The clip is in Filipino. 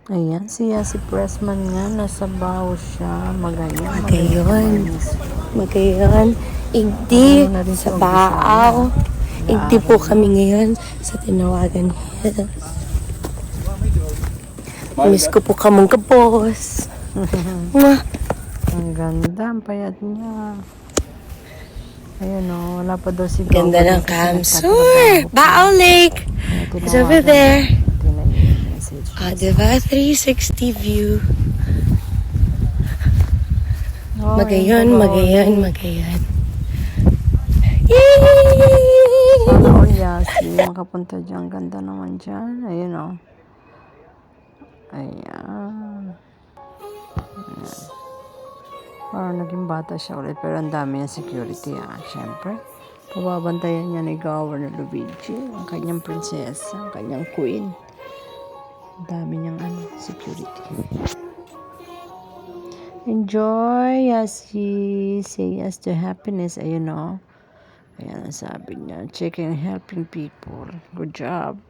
Ayan, si Pressman nga, nasa baho siya. Magayon. Magayon. Igdi sa baaw. Igdi po kami ngayon sa Tinawagan Hills. Miss ko po kamong kabos. Ang ganda, ang payat niya. Ayun o, wala pa daw si Ganda ng Kamsur. Baaw Lake. It's over there. Diba? 360 view. Magayon. Sana all Yasi, makapunta dyan. Ganda naman dyan. Ayun o. Ayan. Parang naging bata siya ulit. Pero ang dami yung security Siyempre. Pababantayan niya ni Governor Luigi. Ang kanyang prinsesa. Ang kanyang queen. Ang dami niyang security. Enjoy Yasi. Say yes to happiness. Ayun o. Ayan ang sabi niya. Checking helping people. Good job.